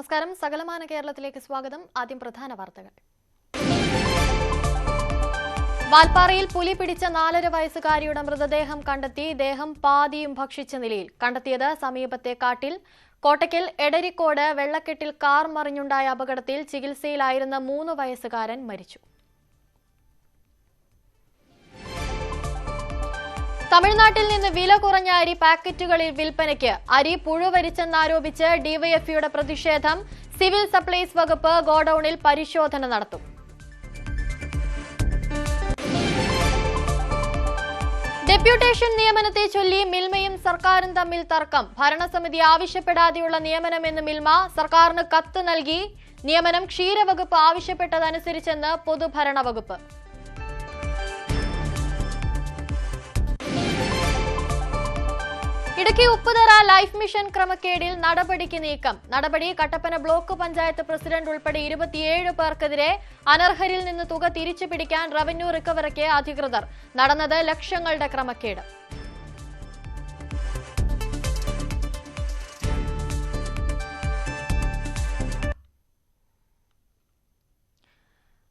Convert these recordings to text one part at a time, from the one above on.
നമസ്കാരം. സകലമാന കേരളത്തിലേക്ക് സ്വാഗതം. ആദ്യം പ്രധാന വാർത്തകൾ. വാൽപ്പാറയിൽ പുലി പിടിച്ച 4.5 വയസ്സുകാരിയുടെ മൃതദേഹം കണ്ടെത്തി. ദേഹം പാതിയും ഭക്ഷിച്ച നിലയിൽ കണ്ടെത്തിയത് സമീപത്തെ കാട്ടിൽ. കോട്ടയ്ക്കൽ എടരിക്കോട് വെള്ളക്കെട്ടിൽ കാർ മറിഞ്ഞുണ്ടായ അപകടത്തിൽ ചികിത്സയിലായിരുന്ന 3 വയസ്സുകാരൻ മരിച്ചു. തമിഴ്നാട്ടിൽ നിന്ന് വില കുറഞ്ഞ അരി പാക്കറ്റുകളിൽ വിൽപ്പനയ്ക്ക്. അരി പുഴുവരിച്ചെന്നാരോപിച്ച് ഡിവൈഎഫ്ഐയുടെ പ്രതിഷേധം. സിവിൽ സപ്ലൈസ് വകുപ്പ് ഗോഡൌണിൽ പരിശോധന നടത്തും. ഡെപ്യൂട്ടേഷൻ നിയമനത്തെ ചൊല്ലി മിൽമയും സർക്കാരും തമ്മിൽ തർക്കം. ഭരണസമിതി ആവശ്യപ്പെടാതെയുള്ള നിയമനമെന്ന് മിൽമ സർക്കാരിന് കത്ത് നൽകി. നിയമനം ക്ഷീരവകുപ്പ് ആവശ്യപ്പെട്ടതനുസരിച്ചെന്ന് പൊതുഭരണ വകുപ്പ്. ഇടുക്കി ഉപ്പുതറ ലൈഫ് മിഷൻ ക്രമക്കേടിൽ നടപടിക്ക് നീക്കം. നടപടി കട്ടപ്പന ബ്ലോക്ക് പഞ്ചായത്ത് പ്രസിഡന്റ് ഉൾപ്പെടെ 27 പേർക്കെതിരെ. അനർഹരിൽ നിന്ന് തുക തിരിച്ചു പിടിക്കാൻ റവന്യൂ റിക്കവറിക്ക് അധികൃതർ. നടന്നത് ലക്ഷങ്ങളുടെ ക്രമക്കേട്.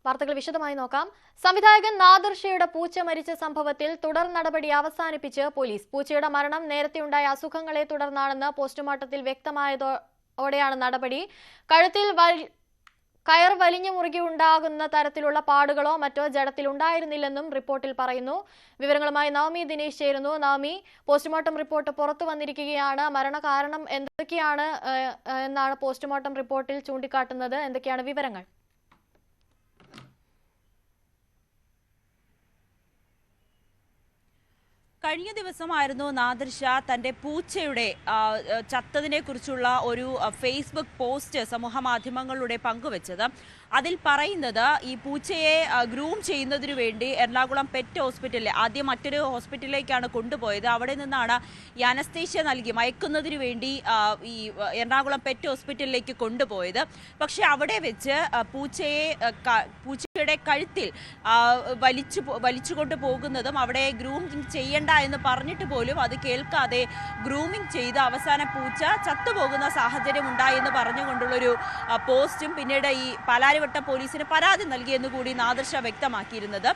വാർത്തകൾ വിശദമായി നോക്കാം. സംവിധായകൻ നാദിർ ഷയുടെ പൂച്ച മരിച്ച സംഭവത്തിൽ തുടർ നടപടി അവസാനിപ്പിച്ച് പോലീസ്. പൂച്ചയുടെ മരണം നേരത്തെയുണ്ടായ അസുഖങ്ങളെ തുടർന്നാണെന്ന് പോസ്റ്റ്മോർട്ടത്തിൽ വ്യക്തമായതോടെയാണ് നടപടി. കഴുത്തിൽ കയർ വലിഞ്ഞു മുറുകി ഉണ്ടാകുന്ന തരത്തിലുള്ള പാടുകളോ മറ്റോ ജഡത്തിൽ ഉണ്ടായിരുന്നില്ലെന്നും റിപ്പോർട്ടിൽ പറയുന്നു. വിവരങ്ങളുമായി നവമി ദിനേശ് ചേരുന്നു. നവമി, പോസ്റ്റ്മോർട്ടം റിപ്പോർട്ട് പുറത്തു വന്നിരിക്കുകയാണ്. മരണകാരണം എന്തൊക്കെയാണ് എന്നാണ് പോസ്റ്റ്മോർട്ടം റിപ്പോർട്ടിൽ ചൂണ്ടിക്കാട്ടുന്നത്? എന്തൊക്കെയാണ് വിവരങ്ങൾ? കഴിഞ്ഞ ദിവസമായിരുന്നു നാദിർ ഷാ തന്റെ പൂച്ചയുടെ ചത്തതിനെ കുറിച്ചുള്ള ഒരു ഫേസ്ബുക്ക് പോസ്റ്റ് സമൂഹ മാധ്യമങ്ങളിലൂടെ പങ്കുവച്ചത്. അതിൽ പറയുന്നത് ഈ പൂച്ചയെ ഗ്രൂം ചെയ്യുന്നതിനു വേണ്ടി എറണാകുളം പെറ്റ് ഹോസ്പിറ്റലിൽ ആദ്യം മറ്റൊരു ഹോസ്പിറ്റലിലേക്കാണ് കൊണ്ടുപോയത്. അവിടെ നിന്നാണ് ഈ അനസ്തേഷ്യ നൽകി മയക്കുന്നതിനു വേണ്ടി ഈ എറണാകുളം പെറ്റ് ഹോസ്പിറ്റലിലേക്ക് കൊണ്ടുപോയത്. പക്ഷെ അവിടെ വെച്ച് പൂച്ചയുടെ കഴുത്തിൽ വലിച്ചുകൊണ്ട് പോകുന്നതും അവിടെ ഗ്രൂമിങ് ചെയ്യേണ്ട എന്ന് പറഞ്ഞിട്ട് പോലും അത് കേൾക്കാതെ ഗ്രൂമിങ് ചെയ്ത് അവസാന പൂച്ച ചത്തുപോകുന്ന സാഹചര്യം ഉണ്ടായെന്ന് പറഞ്ഞുകൊണ്ടുള്ളൊരു പോസ്റ്റും പിന്നീട് ഈ പാലാരിവട്ടം പോലീസിന് പരാതി നൽകിയെന്ന് കൂടി നാദിർ ഷാ വ്യക്തമാക്കിയിരുന്നത്.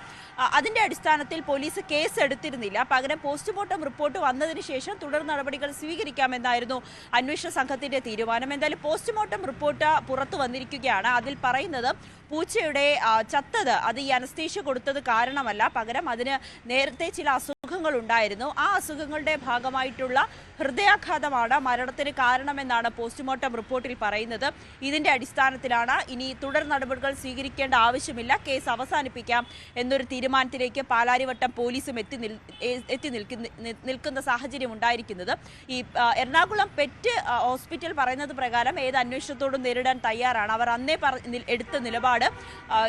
അതിന്റെ അടിസ്ഥാനത്തിൽ പോലീസ് കേസ് എടുത്തിരുന്നില്ല. പകരം പോസ്റ്റ്മോർട്ടം റിപ്പോർട്ട് വന്നതിന് ശേഷം തുടർ നടപടികൾ സ്വീകരിക്കാമെന്നായിരുന്നു അന്വേഷണ സംഘത്തിന്റെ തീരുമാനം. എന്തായാലും പോസ്റ്റ്മോർട്ടം റിപ്പോർട്ട് പുറത്തു വന്നിരിക്കുകയാണ്. അതിൽ പറയുന്നത് പൂച്ചയുടെ ചത്തത് അത് ഈ അനസ്തേഷ്യ കൊടുത്തത് കാരണമല്ല, പകരം അതിന് നേരത്തെ ചില അസുഖങ്ങൾ ഉണ്ടായിരുന്നു. ആ അസുഖങ്ങളുടെ ഭാഗമായിട്ടുള്ള ഹൃദയാഘാതമാണ് മരണത്തിന് കാരണമെന്നാണ് പോസ്റ്റ്മോർട്ടം റിപ്പോർട്ടിൽ പറയുന്നത്. ഇതിന്റെ അടിസ്ഥാനത്തിലാണ് ഇനി തുടർ നടപടികൾ സ്വീകരിക്കേണ്ട ആവശ്യമില്ല, കേസ് അവസാനിപ്പിക്കാം എന്നൊരു തീരുമാനത്തിലേക്ക് പാലാരിവട്ടം പോലീസും എത്തി നിൽക്കുന്ന സാഹചര്യം ഉണ്ടായിരിക്കുന്നത്. ഈ എറണാകുളം പെറ്റ് ഹോസ്പിറ്റൽ പറയുന്നത് പ്രകാരം ഏത് അന്വേഷണത്തോടും നേരിടാൻ തയ്യാറാണ്. അവർ അന്നേ എടുത്ത നിലപാട്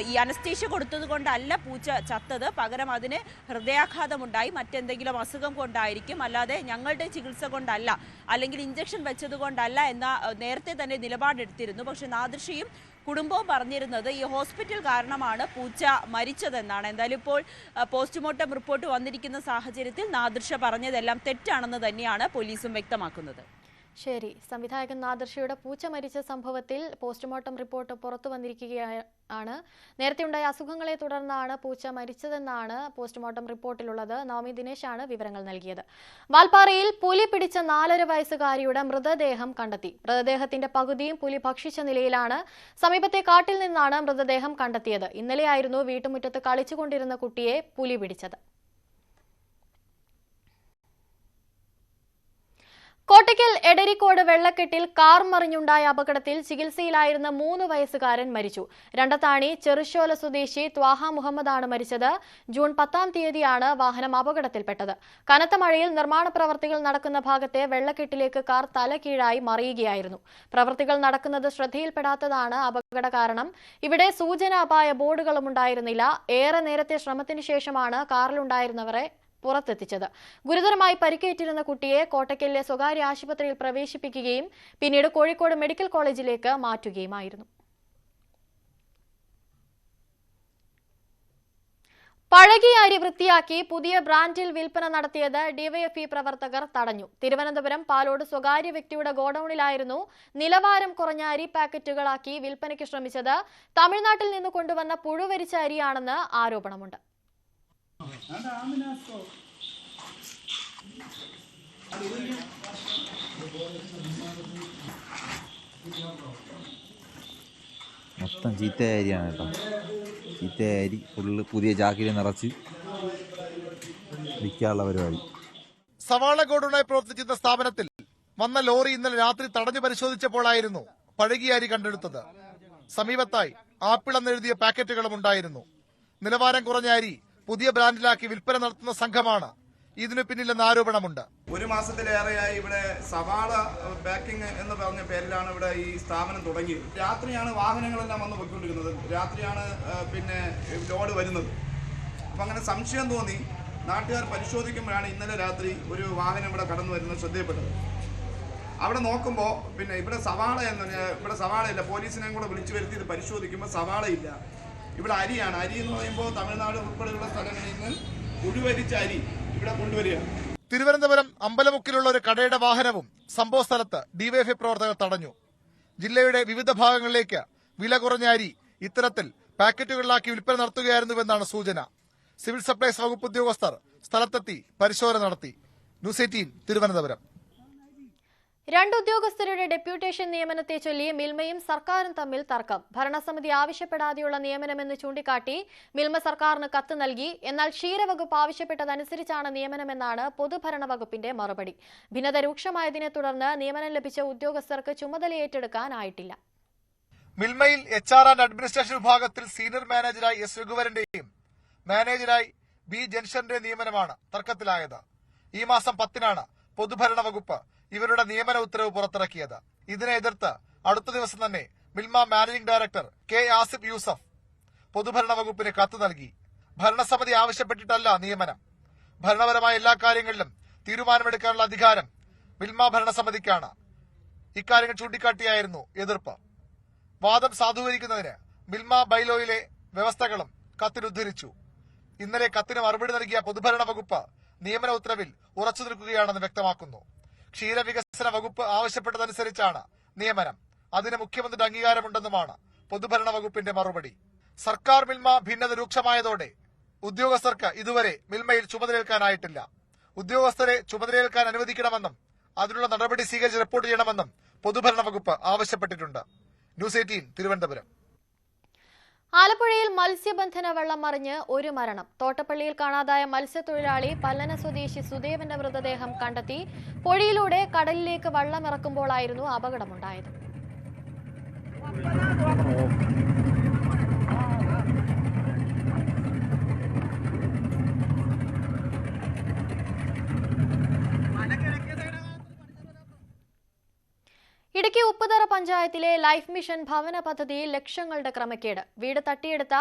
ഈ അനസ്തേഷ്യ കൊടുത്തത് കൊണ്ടല്ല പൂച്ച ചത്തത്, പകരം അതിന് ഹൃദയാഘാതമുണ്ടായി, മറ്റെന്തെങ്കിലും അസുഖം കൊണ്ടായിരിക്കും, അല്ലാതെ ഞങ്ങളുടെ ചികിത്സ കൊണ്ടല്ല, അല്ലെങ്കിൽ ഇഞ്ചക്ഷൻ വെച്ചത് കൊണ്ടല്ല എന്ന നേരത്തെ തന്നെ നിലപാടെടുത്തിരുന്നു. പക്ഷെ നാദിർ ഷയും കുടുംബവും പറഞ്ഞിരുന്നത് ഈ ഹോസ്പിറ്റൽ കാരണമാണ് പൂച്ച മരിച്ചതെന്നാണ്. എന്തായാലും ഇപ്പോൾ പോസ്റ്റ്മോർട്ടം റിപ്പോർട്ട് വന്നിരിക്കുന്ന സാഹചര്യത്തിൽ നാദിർ ഷ പറഞ്ഞതെല്ലാം തെറ്റാണെന്ന് തന്നെയാണ് പോലീസും വ്യക്തമാക്കുന്നത്. ശരി. സംവിധായകൻ നാദിർ ഷയുടെ പൂച്ച മരിച്ച സംഭവത്തിൽ പോസ്റ്റ്മോർട്ടം റിപ്പോർട്ട് പുറത്തു വന്നിരിക്കുകയാണ്. നേരത്തെയുണ്ടായ അസുഖങ്ങളെ തുടർന്നാണ് പൂച്ച മരിച്ചതെന്നാണ് പോസ്റ്റ്മോർട്ടം റിപ്പോർട്ടിലുള്ളത്. നവമി ദിനേശാണ് വിവരങ്ങൾ നൽകിയത്. വാൽപ്പാറയിൽ പുലി പിടിച്ച 4.5 വയസ്സുകാരിയുടെ മൃതദേഹം കണ്ടെത്തി. മൃതദേഹത്തിന്റെ പകുതിയും പുലി ഭക്ഷിച്ച നിലയിലാണ്. സമീപത്തെ കാട്ടിൽ നിന്നാണ് മൃതദേഹം കണ്ടെത്തിയത്. ഇന്നലെയായിരുന്നു വീട്ടുമുറ്റത്ത് കളിച്ചുകൊണ്ടിരുന്ന കുട്ടിയെ പുലി പിടിച്ചത്. കോട്ടയ്ക്കൽ എടരിക്കോട് വെള്ളക്കെട്ടിൽ കാർ മറിഞ്ഞുണ്ടായ അപകടത്തിൽ ചികിത്സയിലായിരുന്ന 3 വയസ്സുകാരൻ മരിച്ചു. രണ്ടത്താണി ചെറുശോല സ്വദേശി ത്വാഹ മുഹമ്മദാണ് മരിച്ചത്. ജൂൺ 10-ാം തീയതിയാണ് വാഹനം അപകടത്തിൽപ്പെട്ടത്. കനത്ത മഴയിൽ നിർമ്മാണ പ്രവർത്തികൾ നടക്കുന്ന ഭാഗത്തെ വെള്ളക്കെട്ടിലേക്ക് കാർ തലകീഴായി മറിയുകയായിരുന്നു. പ്രവർത്തികൾ നടക്കുന്നത് ശ്രദ്ധയിൽപ്പെടാത്തതാണ് അപകട കാരണം. ഇവിടെ സൂചനാ അപായ ബോർഡുകളും ഉണ്ടായിരുന്നില്ല. ഏറെ നേരത്തെ ശ്രമത്തിന് ശേഷമാണ് കാറിലുണ്ടായിരുന്നവരെ പുറത്തെത്തിച്ചത്. ഗുരുതരമായി പരിക്കേറ്റിരുന്ന കുട്ടിയെ കോട്ടയ്ക്കലിലെ സ്വകാര്യ ആശുപത്രിയിൽ പ്രവേശിപ്പിക്കുകയും പിന്നീട് കോഴിക്കോട് മെഡിക്കൽ കോളേജിലേക്ക് മാറ്റുകയുമായിരുന്നു. പഴകിയ അരി വൃത്തിയാക്കി പുതിയ ബ്രാൻഡിൽ വിൽപ്പന നടത്തിയത് ഡിവൈഎഫ്ഐ പ്രവർത്തകർ തടഞ്ഞു. തിരുവനന്തപുരം പാലോട് സ്വകാര്യ വ്യക്തിയുടെ ഗോഡൌണിലായിരുന്നു നിലവാരം കുറഞ്ഞ അരി പാക്കറ്റുകളാക്കി വിൽപ്പനയ്ക്ക് ശ്രമിച്ചത്. തമിഴ്നാട്ടിൽ നിന്ന് കൊണ്ടുവന്ന പുഴുവരിച്ച അരിയാണെന്ന് ആരോപണമുണ്ട്. മൊത്തം ചീത്തയായ അരിയാണ് കേട്ടോ. ചീത്തയായ അരി ഫുള്ള് പുതിയ ചാക്കിൽ നിറച്ച് വിൽക്കാനുള്ള പരിപാടി. സവാള ഗോഡൌണായി പ്രവർത്തിച്ചിരുന്ന സ്ഥാപനത്തിൽ വന്ന ലോറി ഇന്നലെ രാത്രി തടഞ്ഞു പരിശോധിച്ചപ്പോഴായിരുന്നു പഴകിയ അരി കണ്ടെടുത്തത്. സമീപത്തായി ആപ്പിൾ എന്നെഴുതിയ പാക്കറ്റുകളും ഉണ്ടായിരുന്നു. നിലവാരം കുറഞ്ഞ അരി പുതിയ ബ്രാൻഡിലാക്കി വിൽപ്പന നടത്തുന്ന സംഘമാണ് ഇതിനു പിന്നിലെന്ന ആരോപണമുണ്ട്. ഒരു മാസത്തിലേറെയായി ഇവിടെ സവാള പാക്കിംഗ് എന്ന് പറഞ്ഞ പേരിലാണ് ഇവിടെ ഈ സ്ഥാപനം തുടങ്ങിയത്. രാത്രിയാണ് വാഹനങ്ങളെല്ലാം വന്ന് പോയിക്കൊണ്ടിരിക്കുന്നത്. രാത്രിയാണ് പിന്നെ ലോഡ് വരുന്നത്. അപ്പം അങ്ങനെ സംശയം തോന്നി നാട്ടുകാർ പരിശോധിക്കുമ്പോഴാണ് ഇന്നലെ രാത്രി ഒരു വാഹനം ഇവിടെ കടന്നു വരുന്നത് ശ്രദ്ധയപ്പെട്ടത്. അവിടെ നോക്കുമ്പോൾ പിന്നെ ഇവിടെ സവാളയില്ല. പോലീസിനെയും കൂടെ വിളിച്ചു വരുത്തി ഇത് പരിശോധിക്കുമ്പോൾ സവാളയില്ല. ഇവിടെ അരിയാണ്. അരി എന്ന് പറയുമ്പോൾ തമിഴ്നാട് ഉൾപ്പെടെയുള്ള സ്ഥലങ്ങളിൽ നിന്ന് പുഴുവരിച്ച അരി ഇവിടെ കൊണ്ടുവരികയാണ്. തിരുവനന്തപുരം അമ്പലമുക്കിലുള്ള ഒരു കടയുടെ വാഹനവും സംഭവ സ്ഥലത്ത് ഡിവൈഎഫ്ഐ പ്രവർത്തകർ തടഞ്ഞു. ജില്ലയുടെ വിവിധ ഭാഗങ്ങളിലേക്ക് വില കുറഞ്ഞ അരി ഇത്തരത്തിൽ പാക്കറ്റുകളിലാക്കി വിൽപ്പന നടത്തുകയായിരുന്നുവെന്നാണ് സൂചന. സിവിൽ സപ്ലൈസ് വകുപ്പ് ഉദ്യോഗസ്ഥർ സ്ഥലത്തെത്തി പരിശോധന നടത്തി. ന്യൂസ് 18 തിരുവനന്തപുരം. രണ്ട് ഉദ്യോഗസ്ഥരുടെ ഡെപ്യൂട്ടേഷൻ നിയമനത്തെ ചൊല്ലി മിൽമയും സർക്കാരും തമ്മിൽ തർക്കം. ഭരണസമിതി ആവശ്യപ്പെടാതെയുള്ള നിയമനമെന്ന് ചൂണ്ടിക്കാട്ടി മിൽമ സർക്കാരിന് കത്ത് നൽകി. എന്നാൽ ക്ഷീരവകുപ്പ് ആവശ്യപ്പെട്ടതനുസരിച്ചാണ് നിയമനമെന്നാണ് പൊതുഭരണ വകുപ്പിന്റെ മറുപടി. ഭിന്നത രൂക്ഷമായതിനെ തുടർന്ന് നിയമനം ലഭിച്ച ഉദ്യോഗസ്ഥർക്ക് ചുമതല ഏറ്റെടുക്കാനായിട്ടില്ല. മിൽമയിൽ HR ആൻഡ് അഡ്മിനിസ്ട്രേഷൻ വിഭാഗത്തിൽ സീനിയർ മാനേജറായി S രഘുവരന്റെയും മാനേജറായി B ജൻഷന്റെ നിയമനമാണ് തർക്കത്തിലായത്. ഈ മാസം 10-നാണ് പൊതുഭരണ വകുപ്പ് ഇവരുടെ നിയമന ഉത്തരവ് പുറത്തിറക്കിയത്. ഇതിനെ എതിർത്ത് അടുത്ത ദിവസം തന്നെ Milma managing director K Asif Yusuf പൊതുഭരണ വകുപ്പിന് കത്ത് നൽകി. ഭരണസമിതി ആവശ്യപ്പെട്ടിട്ടല്ല നിയമനം. ഭരണപരമായ എല്ലാ കാര്യങ്ങളിലും തീരുമാനമെടുക്കാനുള്ള അധികാരം മിൽമ ഭരണസമിതിക്കാണ്. ഇക്കാര്യങ്ങൾ ചൂണ്ടിക്കാട്ടിയായിരുന്നു എതിർപ്പ്. വാദം സാധൂകരിക്കുന്നതിന് മിൽമ ബൈലോയിലെ വ്യവസ്ഥകളും കത്തിൽ ഉദ്ധരിച്ചു. ഇന്നലെ കത്തിന് മറുപടി നൽകിയ പൊതുഭരണ വകുപ്പ് നിയമന ഉത്തരവിൽ ഉറച്ചു നിൽക്കുകയാണെന്ന് വ്യക്തമാക്കുന്നു. ക്ഷീരവികസന വകുപ്പ് ആവശ്യപ്പെട്ടതനുസരിച്ചാണ് നിയമനം. അതിന് മുഖ്യമന്ത്രിയുടെ അംഗീകാരമുണ്ടെന്നുമാണ് പൊതുഭരണ വകുപ്പിന്റെ മറുപടി. സർക്കാർ മിൽമ ഭിന്നത രൂക്ഷമായതോടെ ഉദ്യോഗസ്ഥർക്ക് ഇതുവരെ മിൽമയിൽ ചുമതലയേൽക്കാനായിട്ടില്ല. ഉദ്യോഗസ്ഥരെ ചുമതലയേൽക്കാൻ അനുവദിക്കണമെന്നും അതിനുള്ള നടപടി സ്വീകരിച്ച് റിപ്പോർട്ട് ചെയ്യണമെന്നും പൊതുഭരണ വകുപ്പ് ആവശ്യപ്പെട്ടിട്ടുണ്ട്. ന്യൂസ് 18 തിരുവനന്തപുരം. ആലപ്പുഴയിൽ മത്സ്യബന്ധന വെള്ളം മറിഞ്ഞ് ഒരു മരണം. തോട്ടപ്പള്ളിയിൽ കാണാതായ മത്സ്യത്തൊഴിലാളി പല്ലന സ്വദേശി സുദേവന്റെ മൃതദേഹം കണ്ടെത്തി. പൊഴിയിലൂടെ കടലിലേക്ക് വള്ളമിറക്കുമ്പോഴായിരുന്നു അപകടമുണ്ടായത്. ഇടുക്കി ഉപ്പുതറ പഞ്ചായത്തിലെ ലൈഫ് മിഷൻ ഭവന പദ്ധതിയിൽ ലക്ഷങ്ങളുടെ ക്രമക്കേട്. വീട് തട്ടിയെടുത്ത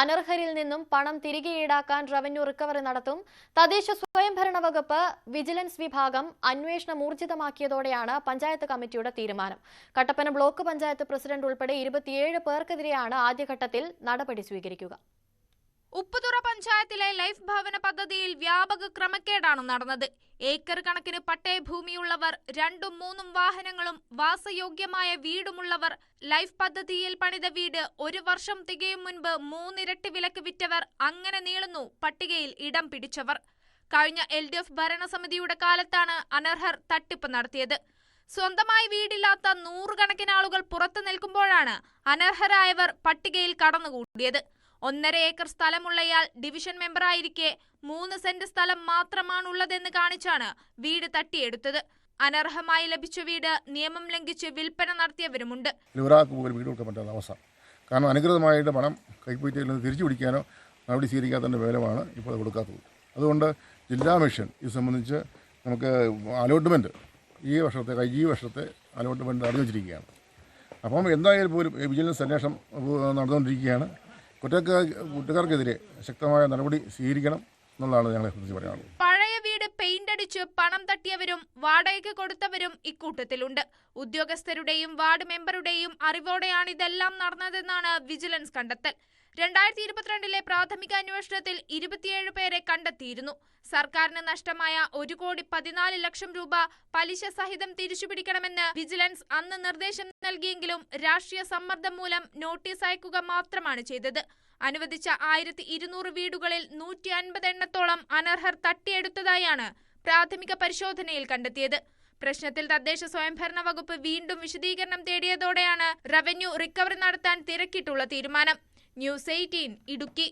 അനർഹരിൽ നിന്നും പണം തിരികെ ഈടാക്കാൻ റവന്യൂ റിക്കവറി നടത്തും. തദ്ദേശ സ്വയംഭരണ വകുപ്പ് വിജിലൻസ് വിഭാഗം അന്വേഷണം ഊർജിതമാക്കിയതോടെയാണ് പഞ്ചായത്ത് കമ്മിറ്റിയുടെ തീരുമാനം. കട്ടപ്പന ബ്ലോക്ക് പഞ്ചായത്ത് പ്രസിഡന്റ് ഉൾപ്പെടെ 27 പേർക്കെതിരെയാണ് ആദ്യഘട്ടത്തിൽ നടപടി സ്വീകരിക്കുക. ഉപ്പുതുറ പഞ്ചായത്തിലെ ലൈഫ് ഭവന പദ്ധതിയിൽ വ്യാപക ക്രമക്കേടാണ് നടന്നത്. ഏക്കർ കണക്കിന് പട്ടയഭൂമിയുള്ളവർ 2-3 വാഹനങ്ങളും വാസയോഗ്യമായ വീടുമുള്ളവർ ലൈഫ് പദ്ധതിയിൽ പണിത വീട് 1 വർഷം തികയും മുൻപ് 3 ഇരട്ടി വിലക്ക് വിറ്റവർ, അങ്ങനെ നീളുന്നു പട്ടികയിൽ ഇടം പിടിച്ചവർ. കഴിഞ്ഞ LDF ഭരണസമിതിയുടെ കാലത്താണ് അനർഹർ തട്ടിപ്പ് നടത്തിയത്. സ്വന്തമായി വീടില്ലാത്ത 100 കണക്കിന് ആളുകൾ പുറത്തു നിൽക്കുമ്പോഴാണ് അനർഹരായവർ പട്ടികയിൽ കടന്നുകൂടിയത്. 1.5 ഏക്കർ സ്ഥലമുള്ളയാൾ ഡിവിഷൻ മെമ്പറായിരിക്കെ 3 സെന്റ് സ്ഥലം മാത്രമാണുള്ളതെന്ന് കാണിച്ചാണ് വീട് തട്ടിയെടുത്തത്. അനർഹമായി ലഭിച്ച വീട് നിയമം ലംഘിച്ച് വിൽപ്പന നടത്തിയവരുമുണ്ട്. ഒരാൾക്ക് പോലും വീട് കൊടുക്കാൻ പറ്റാത്ത അവസ്ഥ. കാരണം അനുകൃതമായിട്ട് പണം കൈപ്പറ്റിയിൽ നിന്ന് തിരിച്ചു പിടിക്കാനോ നടപടി സ്വീകരിക്കാത്തതിൻ്റെ വേലമാണ് ഇപ്പോൾ കൊടുക്കാത്തത്. അതുകൊണ്ട് ജില്ലാ മിഷൻ ഇത് സംബന്ധിച്ച് നമുക്ക് അലോട്ട്മെൻറ്റ് ഈ വർഷത്തെ അലോട്ട്മെൻറ്റ് അറിഞ്ഞു വച്ചിരിക്കുകയാണ്. അപ്പം എന്തായാലും പോലും വിജിലൻസ് അന്വേഷണം നടന്നുകൊണ്ടിരിക്കുകയാണ്. കുറ്റക്കാർക്കെതിരെ ശക്തമായ നടപടി സ്വീകരിക്കണം എന്നുള്ളതാണ് ഞങ്ങളെ കുറിച്ച് പറയാനുള്ളത്. പഴയ വീട് പെയിന്റ് അടിച്ച് പണം തട്ടിയവരും വാടകയ്ക്ക് കൊടുത്തവരും ഇക്കൂട്ടത്തിലുണ്ട്. ഉദ്യോഗസ്ഥരുടെയും വാർഡ് മെമ്പറുടെയും അറിവോടെയാണ് ഇതെല്ലാം നടന്നതെന്നാണ് വിജിലൻസ് കണ്ടെത്തൽ. 2022 പ്രാഥമിക അന്വേഷണത്തിൽ 27 പേരെ കണ്ടെത്തിയിരുന്നു. സർക്കാരിന് നഷ്ടമായ 1,14,00,000 രൂപ പലിശ സഹിതം തിരിച്ചുപിടിക്കണമെന്ന് വിജിലൻസ് അന്ന് നിർദ്ദേശം നൽകിയെങ്കിലും രാഷ്ട്രീയ സമ്മർദ്ദം മൂലം നോട്ടീസ് അയക്കുക മാത്രമാണ് ചെയ്തത്. അനുവദിച്ച 1200 വീടുകളിൽ 150 എണ്ണത്തോളം അനർഹർ തട്ടിയെടുത്തതായാണ് പ്രാഥമിക പരിശോധനയിൽ കണ്ടെത്തിയത്. പ്രശ്നത്തിൽ തദ്ദേശ സ്വയംഭരണ വകുപ്പ് വീണ്ടും വിശദീകരണം തേടിയതോടെയാണ് റവന്യൂ റിക്കവറി നടത്താൻ തിരക്കിട്ടുള്ള തീരുമാനം. ന്യൂസ് 18 ഇടുക്കി.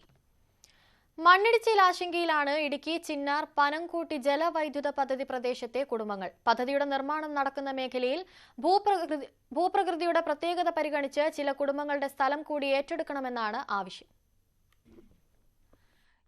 മണ്ണിടിച്ചിൽ ആശങ്കയിലാണ് ഇടുക്കി ചിന്നാർ പനംകൂട്ടി ജലവൈദ്യുത പദ്ധതി പ്രദേശത്തെ കുടുംബങ്ങൾ. പദ്ധതിയുടെ നിർമ്മാണം നടക്കുന്ന മേഖലയിൽ ഭൂപ്രകൃതിയുടെ പ്രത്യേകത പരിഗണിച്ച് ചില കുടുംബങ്ങളുടെ സ്ഥലം കൂടി ഏറ്റെടുക്കണമെന്നാണ് ആവശ്യം.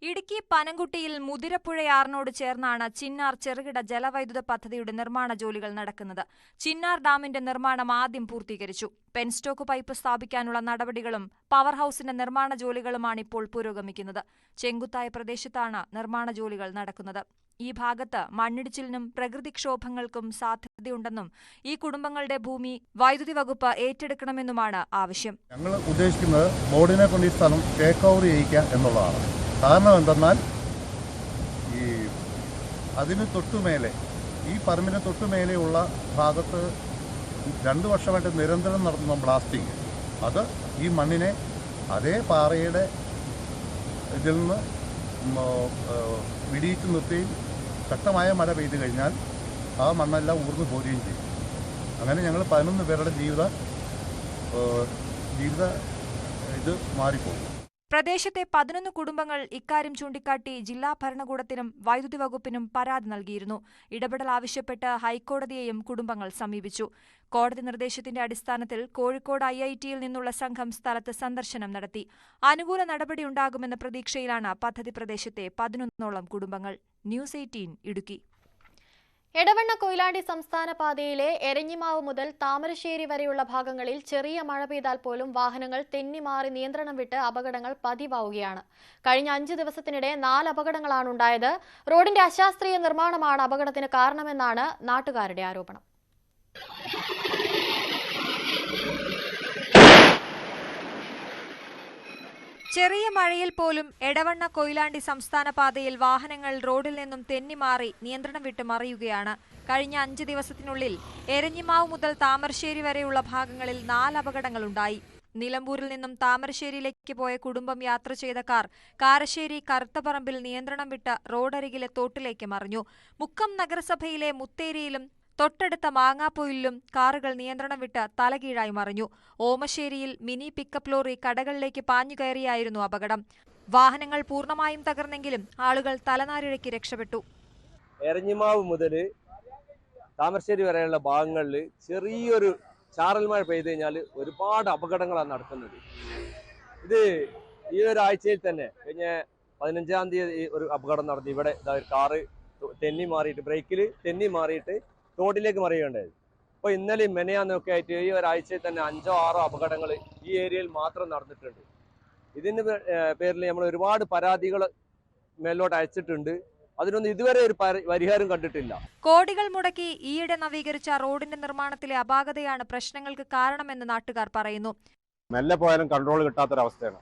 ഇടുക്കി പനംകുട്ടിയിൽ മുതിരപ്പുഴയാറിനോട് ചേർന്നാണ് ചിന്നാർ ചെറുകിട ജലവൈദ്യുത പദ്ധതിയുടെ നിർമ്മാണ ജോലികൾ നടക്കുന്നത്. ചിന്നാർ ഡാമിന്റെ നിർമ്മാണം ആദ്യം പൂർത്തീകരിച്ചു. പെൻസ്റ്റോക്ക് പൈപ്പ് സ്ഥാപിക്കാനുള്ള നടപടികളും പവർ ഹൌസിന്റെ നിർമ്മാണ ജോലികളുമാണ് ഇപ്പോൾ പുരോഗമിക്കുന്നത്. ചെങ്കുത്തായ പ്രദേശത്താണ് നിർമ്മാണ ജോലികൾ നടക്കുന്നത്. ഈ ഭാഗത്ത് മണ്ണിടിച്ചിലിനും പ്രകൃതിക്ഷോഭങ്ങൾക്കും സാധ്യതയുണ്ടെന്നും ഈ കുടുംബങ്ങളുടെ ഭൂമി വൈദ്യുതി വകുപ്പ് ഏറ്റെടുക്കണമെന്നുമാണ് ആവശ്യം. ഞങ്ങൾ ഉദ്ദേശിക്കുന്നത് ബോർഡിനെ കൊണ്ട് ഈ സ്ഥലം ടേക്ക് ഓവർ ചെയ്യിക്കുക എന്നുള്ളതാണ്. കാരണം എന്തെന്നാൽ അതിന് തൊട്ടുമേലെ ഈ പറമ്പിന് തൊട്ടുമേലെയുള്ള ഭാഗത്ത് 2 വർഷമായിട്ട് നിരന്തരം നടത്തുന്ന ബ്ലാസ്റ്റിംഗ് അത് ഈ മണ്ണിനെ അതേ പാറയുടെ ഇതിൽ നിന്ന് വിടിയിച്ച് നിർത്തുകയും ശക്തമായ മഴ പെയ്തു കഴിഞ്ഞാൽ ആ മണ്ണെല്ലാം ഊർന്നു പോരുകയും ചെയ്യും. അങ്ങനെ ഞങ്ങൾ 11 പേരുടെ ജീവിത ഇത് മാറിപ്പോകും. പ്രദേശത്തെ 11 കുടുംബങ്ങൾ ഇക്കാര്യം ചൂണ്ടിക്കാട്ടി ജില്ലാ ഭരണകൂടത്തിനും വൈദ്യുതി വകുപ്പിനും പരാതി നൽകിയിരുന്നു. ഇടപെടൽ ആവശ്യപ്പെട്ട് ഹൈക്കോടതിയെയും കുടുംബങ്ങൾ സമീപിച്ചു. കോടതി നിർദ്ദേശത്തിന്റെ അടിസ്ഥാനത്തിൽ കോഴിക്കോട് IIT-യിൽ നിന്നുള്ള സംഘം സ്ഥലത്ത് സന്ദർശനം നടത്തി. അനുകൂല നടപടിയുണ്ടാകുമെന്ന പ്രതീക്ഷയിലാണ് പദ്ധതി പ്രദേശത്തെ 11ഓളം കുടുംബങ്ങൾ. ന്യൂസ് 18 ഇടുക്കി. എടവണ്ണ കൊയിലാണ്ടി സംസ്ഥാന പാതയിലെ എരഞ്ഞിമാവ് മുതൽ താമരശ്ശേരി വരെയുള്ള ഭാഗങ്ങളിൽ ചെറിയ മഴ പെയ്താൽ പോലും വാഹനങ്ങൾ തെന്നിമാറി നിയന്ത്രണം വിട്ട് അപകടങ്ങൾ പതിവാവുകയാണ്. കഴിഞ്ഞ 5 ദിവസത്തിനിടെ 4 അപകടങ്ങളാണ് ഉണ്ടായത്. റോഡിന്റെ അശാസ്ത്രീയ നിർമ്മാണമാണ് അപകടത്തിന് കാരണമെന്നാണ് നാട്ടുകാരുടെ ആരോപണം. ചെറിയ മഴയിൽ പോലും എടവണ്ണ കൊയിലാണ്ടി സംസ്ഥാന പാതയിൽ വാഹനങ്ങൾ റോഡിൽ നിന്നും തെന്നിമാറി നിയന്ത്രണം വിട്ട് മറിയുകയാണ്. കഴിഞ്ഞ 5 ദിവസത്തിനുള്ളിൽ എരഞ്ഞിമാവ് മുതൽ താമരശ്ശേരി വരെയുള്ള ഭാഗങ്ങളിൽ 4 അപകടങ്ങളുണ്ടായി. നിലമ്പൂരിൽ നിന്നും താമരശ്ശേരിയിലേക്ക് പോയ കുടുംബം യാത്ര ചെയ്ത കാർ കാരശ്ശേരി കറുത്തപറമ്പിൽ നിയന്ത്രണം വിട്ട് റോഡരികിലെ തോട്ടിലേക്ക് മറിഞ്ഞു. മുക്കം നഗരസഭയിലെ മുത്തേരിയിലും തൊട്ടടുത്ത മാങ്ങാപ്പൊയിലും കാറുകൾ നിയന്ത്രണം വിട്ട് തലകീഴായി മറിഞ്ഞു. ഓമശ്ശേരിയിൽ മിനി പിക്കപ്പ് ലോറി കടകളിലേക്ക് പാഞ്ഞുകയറിയായിരുന്നു അപകടം. വാഹനങ്ങൾ പൂർണ്ണമായും തകർന്നെങ്കിലും ആളുകൾ തലനാരിഴയ്ക്ക് രക്ഷപ്പെട്ടു. എരഞ്ഞിമാവ് മുതൽ താമരശ്ശേരി വരെയുള്ള ഭാഗങ്ങളിൽ ചെറിയൊരു ചാറൽ മഴ പെയ്തു കഴിഞ്ഞാൽ ഒരുപാട് അപകടങ്ങളാണ് നടക്കുന്നത്. ഇത് ഈ ഒരാഴ്ചയിൽ തന്നെ കഴിഞ്ഞ 15-ാം തീയതി ഒരു അപകടം നടന്നു. ഇവിടെ ഒരു കാറ് തെന്നി മാറിയിട്ട് ബ്രേക്കിൽ തെന്നി മാറിയിട്ട് റോഡിലേക്ക് മറിയുകയുണ്ടായത്. അപ്പോൾ ഇന്നലെയും മെനയാന്നൊക്കെ ആയിട്ട് ഈ ഒരാഴ്ചയിൽ തന്നെ 5-6 അപകടങ്ങൾ ഈ ഏരിയയിൽ മാത്രം നടന്നിട്ടുണ്ട്. ഇതിന് പേരിൽ നമ്മൾ ഒരുപാട് പരാതികൾ മേലോട്ട് അയച്ചിട്ടുണ്ട്. അതിനൊന്നും ഇതുവരെ ഒരു പരിഹാരം കണ്ടിട്ടില്ല. കോടികൾ മുടക്കി ഈയിടെ നവീകരിച്ച റോഡിന്റെ നിർമ്മാണത്തിലെ അപാകതയാണ് പ്രശ്നങ്ങൾക്ക് കാരണമെന്ന് നാട്ടുകാർ പറയുന്നു. മെല്ലെ പോയാലും കൺട്രോൾ കിട്ടാത്തൊരവസ്ഥയാണ്.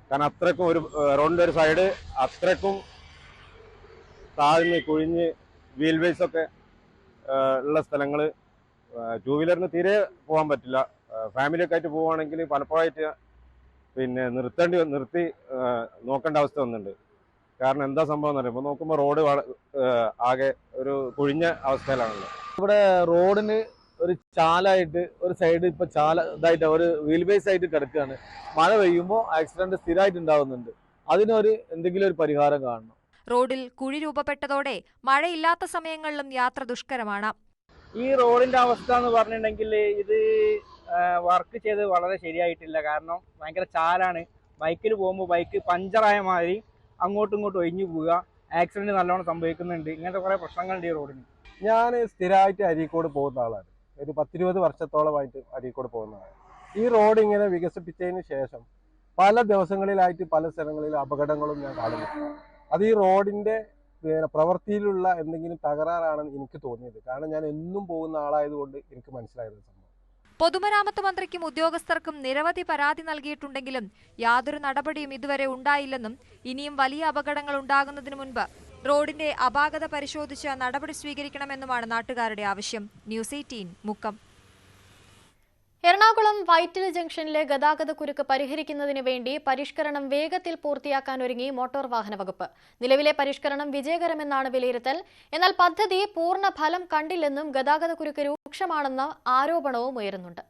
കാരണം അത്രക്കും ഒരു റോഡിന്റെ ഒരു സൈഡ് അത്രക്കും താഴ്ന്ന് കുഴിഞ്ഞ് വീൽ ബേസ് ഒക്കെ ഉള്ള സ്ഥലങ്ങൾ 2 വീലറിന് തീരെ പോകാൻ പറ്റില്ല. ഫാമിലിയൊക്കെ ആയിട്ട് പോവുകയാണെങ്കിൽ പലപ്പോഴായിട്ട് പിന്നെ നിർത്തി നോക്കേണ്ട അവസ്ഥ വന്നിട്ടുണ്ട്. കാരണം എന്താ സംഭവം എന്ന് പറയുമ്പോൾ നോക്കുമ്പോൾ റോഡ് ആകെ ഒരു കുഴിഞ്ഞ അവസ്ഥയിലാണല്ലോ. ഇവിടെ റോഡിന് ഒരു ചാലായിട്ട് ഒരു സൈഡ് ഇപ്പൊ ഇതായിട്ട് ഒരു വീൽ ബേസ് ആയിട്ട് കിടക്കുകയാണ്. മഴ പെയ്യുമ്പോൾ ആക്സിഡന്റ് സ്ഥിരമായിട്ട് ഉണ്ടാവുന്നുണ്ട്. അതിനൊരു എന്തെങ്കിലും ഒരു പരിഹാരം കാണണം. റോഡിൽ കുഴി രൂപപ്പെട്ടതോടെ മഴയില്ലാത്ത സമയങ്ങളിലും യാത്ര ദുഷ്കരമാണ്. ഈ റോഡിന്റെ അവസ്ഥ എന്ന് പറഞ്ഞിട്ടുണ്ടെങ്കിൽ ഇത് വർക്ക് ചെയ്ത് വളരെ ശരിയായിട്ടില്ല. കാരണം ഭയങ്കര ചാലാണ്. ബൈക്കിൽ പോകുമ്പോൾ ബൈക്ക് പഞ്ചറായ മാതിരി അങ്ങോട്ടും ഇങ്ങോട്ടും ഒഴിഞ്ഞു പോവുക, ആക്സിഡന്റ് നല്ലോണം സംഭവിക്കുന്നുണ്ട്. ഇങ്ങനത്തെ കുറെ പ്രശ്നങ്ങളുണ്ട് ഈ റോഡിന്. ഞാൻ സ്ഥിരമായിട്ട് അരീക്കോട് പോകുന്ന ആളാണ്. ഒരു 10-20 വർഷത്തോളമായിട്ട് അരീക്കോട് പോകുന്നതാണ്. ഈ റോഡ് ഇങ്ങനെ വികസിപ്പിച്ചതിന് ശേഷം പല ദിവസങ്ങളിലായിട്ട് പല സ്ഥലങ്ങളിലും അപകടങ്ങളും ഞാൻ കാണുന്നു. അത് ഈ റോഡിന്റെ പ്രവൃത്തിയിലുള്ള എന്തെങ്കിലും തകരാറാണെന്ന് എനിക്ക് തോന്നിയത്. കാരണം ഞാൻ എന്നും പോകുന്ന ആളായതുകൊണ്ട് എനിക്ക് മനസ്സിലായത് സംഭവം. പൊതുമരാമത്ത് മന്ത്രിക്കും ഉദ്യോഗസ്ഥർക്കും നിരവധി പരാതി നൽകിയിട്ടുണ്ടെങ്കിലും യാതൊരു നടപടിയും ഇതുവരെ ഉണ്ടായില്ലെന്നും ഇനിയും വലിയ അപകടങ്ങൾ ഉണ്ടാകുന്നതിന് മുൻപ് റോഡിന്റെ അപാകത പരിശോധിച്ച് നടപടി സ്വീകരിക്കണമെന്നുമാണ് നാട്ടുകാരുടെ ആവശ്യം. ന്യൂസ് 18 മുക്കം. എറണാകുളം വൈറ്റില ജംഗ്ഷനിലെ ഗതാഗതക്കുരുക്ക് പരിഹരിക്കുന്നതിന് വേണ്ടി പരിഷ്കരണം വേഗത്തിൽ പൂർത്തിയാക്കാനൊരുങ്ങി മോട്ടോർ വാഹന വകുപ്പ്. നിലവിലെ പരിഷ്കരണം വിജയകരമെന്നാണ് വിലയിരുത്തൽ. എന്നാൽ പദ്ധതി പൂർണ്ണ ഫലം കണ്ടില്ലെന്നും ഗതാഗതക്കുരുക്ക് രൂക്ഷമാണെന്ന ആരോപണവും ഉയരുന്നുണ്ട്.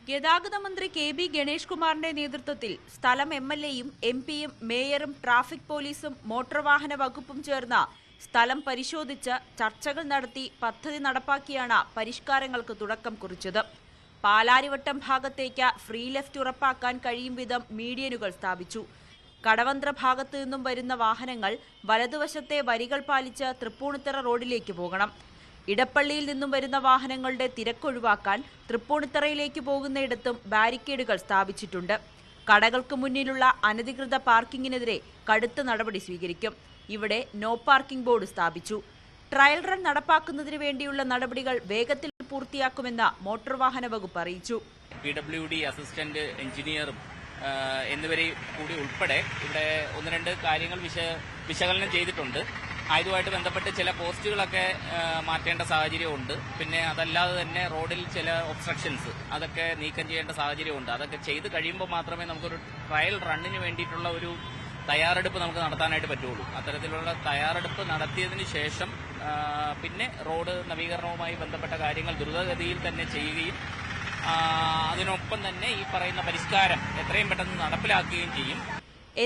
ഗതാഗത മന്ത്രി കെ.ബി. ഗണേഷ് കുമാറിന്റെ നേതൃത്വത്തിൽ സ്ഥലം എം.എൽ.എയും എം.പിയും മേയറും ട്രാഫിക് പോലീസും മോട്ടോർ വാഹന വകുപ്പും ചേർന്ന സ്ഥലം പരിശോധിച്ച് ചർച്ചകൾ നടത്തി പദ്ധതി നടപ്പാക്കിയാണ് പരിഷ്കാരങ്ങൾക്ക് തുടക്കം കുറിച്ചത്. പാലാരിവട്ടം ഭാഗത്തേക്ക് ഫ്രീ ലെഫ്റ്റ് ഉറപ്പാക്കാൻ കഴിയും വിധം മീഡിയനുകൾ സ്ഥാപിച്ചു. കടവന്ത്ര ഭാഗത്തു നിന്നും വരുന്ന വാഹനങ്ങൾ വലതുവശത്തെ വരികൾ പാലിച്ച് തൃപ്പൂണിത്തറ റോഡിലേക്ക് പോകണം. ഇടപ്പള്ളിയിൽ നിന്നും വരുന്ന വാഹനങ്ങളുടെ തിരക്കൊഴിവാക്കാൻ തൃപ്പൂണിത്തറയിലേക്ക് പോകുന്നയിടത്തും ബാരിക്കേഡുകൾ സ്ഥാപിച്ചിട്ടുണ്ട്. കടകൾക്ക് മുന്നിലുള്ള അനധികൃത പാർക്കിങ്ങിനെതിരെ കടുത്ത നടപടി സ്വീകരിക്കും. ഇവിടെ നോ പാർക്കിംഗ് ബോർഡ് സ്ഥാപിച്ചു. ട്രയൽ റൺ നടപ്പാക്കുന്നതിന് വേണ്ടിയുള്ള നടപടികൾ വേഗത്തിൽ പൂർത്തിയാക്കുമെന്ന് മോട്ടോർ വാഹന വകുപ്പ് അറിയിച്ചു. PWD അസിസ്റ്റന്റ് എഞ്ചിനീയറും എന്നിവരെ കൂടി ഉൾപ്പെടെ ഇവിടെ 1-2 കാര്യങ്ങൾ വിശകലനം ചെയ്തിട്ടുണ്ട്. ആയതുമായിട്ട് ബന്ധപ്പെട്ട് ചില പോസ്റ്റുകളൊക്കെ മാറ്റേണ്ട സാഹചര്യമുണ്ട്. പിന്നെ അതല്ലാതെ തന്നെ റോഡിൽ ചില ഒബ്സ്ട്രക്ഷൻസ് അതൊക്കെ നീക്കം ചെയ്യേണ്ട സാഹചര്യമുണ്ട്. അതൊക്കെ ചെയ്ത് കഴിയുമ്പോൾ മാത്രമേ നമുക്കൊരു ട്രയൽ റണ്ണിന് വേണ്ടിയിട്ടുള്ള ഒരു തയ്യാറെടുപ്പ് നമുക്ക് നടത്താനായിട്ട് പറ്റുള്ളൂ. അത്തരത്തിലുള്ള തയ്യാറെടുപ്പ് നടത്തിയതിന് ശേഷം പിന്നെ റോഡ് നവീകരണവുമായി ബന്ധപ്പെട്ട കാര്യങ്ങൾ ദ്രുതഗതിയിൽ തന്നെ ചെയ്യുകയും അതിനൊപ്പം തന്നെ ഈ പറയുന്ന പരിഷ്കാരം എത്രയും പെട്ടെന്ന് നടപ്പിലാക്കുകയും ചെയ്യും.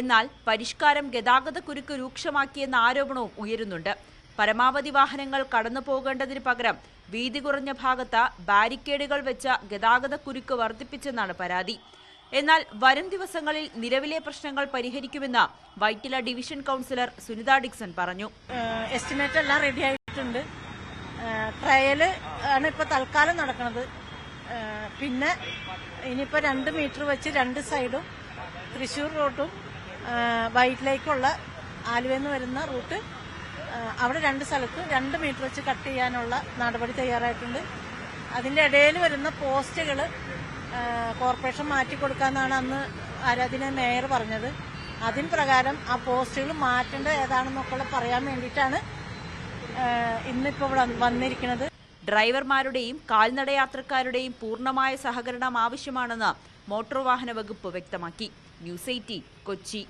എന്നാൽ പരിഷ്കാരം ഗതാഗതക്കുരുക്ക് രൂക്ഷമാക്കിയെന്ന ആരോപണവും ഉയരുന്നുണ്ട്. പരമാവധി വാഹനങ്ങൾ കടന്നു പോകേണ്ടതിന് പകരം വീതി കുറഞ്ഞ ഭാഗത്ത് ബാരിക്കേഡുകൾ വെച്ച ഗതാഗതക്കുരുക്ക് വർദ്ധിപ്പിച്ചെന്നാണ് പരാതി. എന്നാൽ വരും ദിവസങ്ങളിൽ നിലവിലെ പ്രശ്നങ്ങൾ പരിഹരിക്കുമെന്ന് വൈറ്റില ഡിവിഷൻ കൗൺസിലർ സുനിത ഡിക്സൺ പറഞ്ഞു. എസ്റ്റിമേറ്റ് എല്ലാം റെഡി ആയിട്ടുണ്ട്. ട്രയല് ആണ് ഇപ്പോൾ തൽക്കാലം നടക്കുന്നത്. പിന്നെ ഇനിയിപ്പോൾ 2 മീറ്റർ വെച്ച് 2 സൈഡും തൃശ്ശൂർ റോഡും വൈറ്റിലേക്കുള്ള ആലുവയിൽ വരുന്ന റൂട്ട് അവിടെ 2 സ്ഥലത്ത് 2 മീറ്റർ വെച്ച് കട്ട് ചെയ്യാനുള്ള നടപടി തയ്യാറായിട്ടുണ്ട്. അതിൻ്റെ ഇടയിൽ വരുന്ന പോസ്റ്റുകൾ കോർപ്പറേഷൻ മാറ്റിക്കൊടുക്കാമെന്നാണ് അന്ന് ആരാധന മേയർ പറഞ്ഞത്. അതിന് പ്രകാരം ആ പോസ്റ്റുകൾ മാറ്റേണ്ടത് ഏതാണെന്നൊക്കെ പറയാൻ വേണ്ടിയിട്ടാണ് ഇന്നിപ്പോൾ ഇവിടെ വന്നിരിക്കുന്നത്. ഡ്രൈവർമാരുടെയും കാൽനടയാത്രക്കാരുടെയും പൂർണ്ണമായ സഹകരണം ആവശ്യമാണെന്ന് മോട്ടോർ വാഹന വകുപ്പ് വ്യക്തമാക്കി. ന്യൂസ് 18 കൊച്ചി.